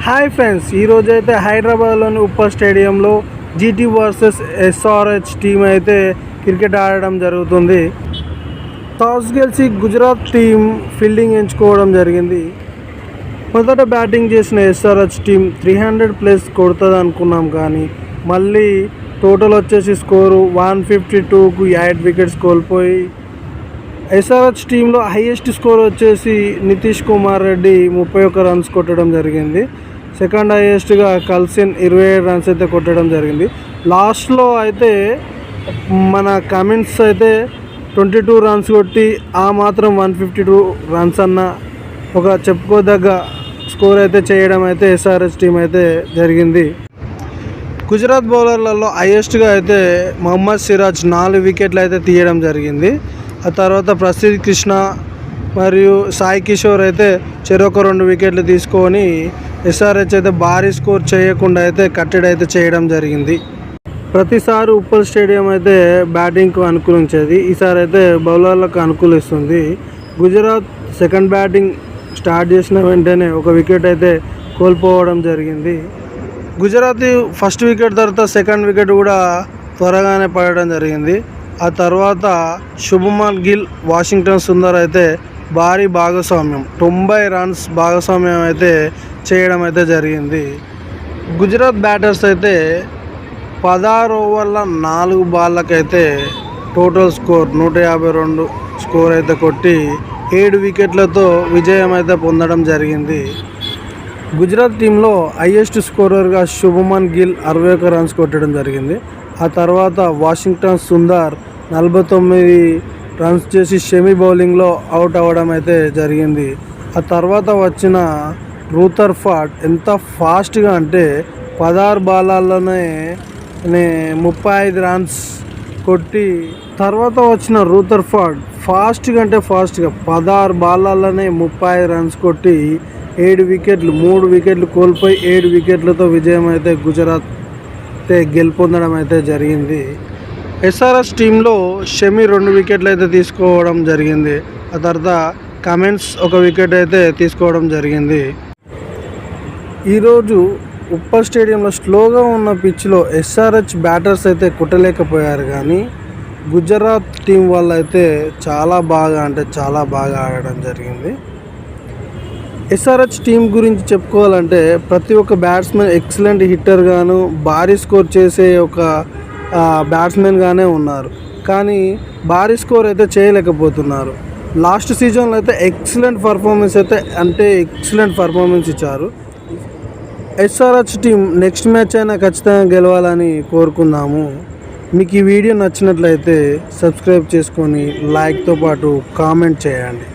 Hi friends, ఈరోజైతే హైదరాబాద్లోని ఉప్పల్ స్టేడియంలో జీటీ వర్సెస్ ఎస్ఆర్హెచ్ టీం అయితే క్రికెట్ ఆడడం జరుగుతుంది. టాస్ గెలిచి గుజరాత్ టీం ఫీల్డింగ్ ఎంచుకోవడం జరిగింది. మొదట బ్యాటింగ్ చేసిన ఎస్ఆర్హెచ్ టీం 300+ కొడుతుంది అనుకున్నాం, కానీ మళ్ళీ టోటల్ వచ్చేసి స్కోరు 152కు 8 వికెట్స్ కోల్పోయి ఎస్ఆర్హెచ్ టీంలో హైయెస్ట్ స్కోర్ వచ్చేసి నితీష్ కుమార్ రెడ్డి 31 రన్స్ కొట్టడం జరిగింది. సెకండ్ హైయెస్ట్గా కల్సిన్ 27 రన్స్ అయితే కొట్టడం జరిగింది. లాస్ట్లో అయితే మన కమిన్స్ అయితే 22 రన్స్ కొట్టి ఆ మాత్రం 152 రన్స్ అన్న ఒక చెప్పుకోదగ్గ స్కోర్ అయితే చేయడం అయితే ఎస్ఆర్హెచ్ టీం అయితే జరిగింది. గుజరాత్ బౌలర్లలో హైయెస్ట్గా అయితే మహమ్మద్ సిరాజ్ 4 వికెట్లు అయితే తీయడం జరిగింది. ఆ తర్వాత ప్రసిద్ధ్ కృష్ణ మరియు సాయి కిషోర్ అయితే చెరొక 2 వికెట్లు తీసుకొని ఎస్ఆర్హెచ్ అయితే భారీ స్కోర్ చేయకుండా అయితే కట్టడి అయితే చేయడం జరిగింది. ప్రతిసారి ఉప్పల్ స్టేడియం అయితే బ్యాటింగ్కు అనుకూలించేది, ఈసారి అయితే బౌలర్లకు అనుకూలిస్తుంది. గుజరాత్ సెకండ్ బ్యాటింగ్ స్టార్ట్ చేసిన వెంటనే 1 వికెట్ అయితే కోల్పోవడం జరిగింది. గుజరాత్ ఫస్ట్ వికెట్ తర్వాత సెకండ్ వికెట్ కూడా త్వరగానే పడడం జరిగింది. ఆ తర్వాత శుభమన్ గిల్, వాషింగ్టన్ సుందర్ అయితే భారీ భాగస్వామ్యం 90 రన్స్ భాగస్వామ్యం అయితే చేయడం అయితే జరిగింది. గుజరాత్ బ్యాటర్స్ అయితే 16 ఓవర్ల 4 బాళ్ళకైతే టోటల్ స్కోర్ 152 స్కోర్ అయితే కొట్టి 7 వికెట్లతో విజయం అయితే పొందడం జరిగింది. గుజరాత్ టీంలో హైయెస్ట్ స్కోరర్గా శుభమన్ గిల్ 61 రన్స్ కొట్టడం జరిగింది. ఆ తర్వాత వాషింగ్టన్ సుందర్ 49 రన్స్ చేసి షమి బౌలింగ్లో అవుట్ అవ్వడం అయితే జరిగింది. ఆ తర్వాత వచ్చిన రూథర్ఫర్డ్ ఎంత ఫాస్ట్గా అంటే 16 బాళ్ళలోనే 35 రన్స్ కొట్టి, తర్వాత వచ్చిన రూథర్ఫర్డ్ ఫాస్ట్గా 16 బాళ్ళలోనే 35 రన్స్ కొట్టి 7 వికెట్లు 3 వికెట్లు కోల్పోయి 7 వికెట్లతో విజయం అయితే గుజరాత్ అయితే గెలుపొందడం అయితే జరిగింది. ఎస్ఆర్హెచ్ టీంలో షమి 2 వికెట్లు అయితే తీసుకోవడం జరిగింది. ఆ తర్వాత కమిన్స్ 1 వికెట్ అయితే తీసుకోవడం జరిగింది. ఈరోజు ఉప్పల్ స్టేడియంలో స్లోగా ఉన్న పిచ్లో ఎస్ఆర్హెచ్ బ్యాటర్స్ అయితే కుట్టలేకపోయారు, కానీ గుజరాత్ టీం వాళ్ళు అయితే చాలా బాగా ఆడడం జరిగింది. ఎస్ఆర్హెచ్ టీం గురించి చెప్పుకోవాలంటే ప్రతి ఒక్క బ్యాట్స్మెన్ ఎక్సలెంట్ హిట్టర్ గాను, భారీ స్కోర్ చేసే ఒక బ్యాట్స్మెన్ గానే ఉన్నారు, కానీ భారీ స్కోర్ అయితే చేయలేకపోతున్నారు. లాస్ట్ సీజన్లో అయితే ఎక్సలెంట్ పర్ఫార్మెన్స్ ఇచ్చారు. ఎస్ఆర్హెచ్ టీం నెక్స్ట్ మ్యాచ్ అయినా ఖచ్చితంగా గెలవాలని కోరుకుందాము. మీకు ఈ వీడియో నచ్చినట్లయితే సబ్స్క్రైబ్ చేసుకొని లైక్తో పాటు కామెంట్ చేయండి.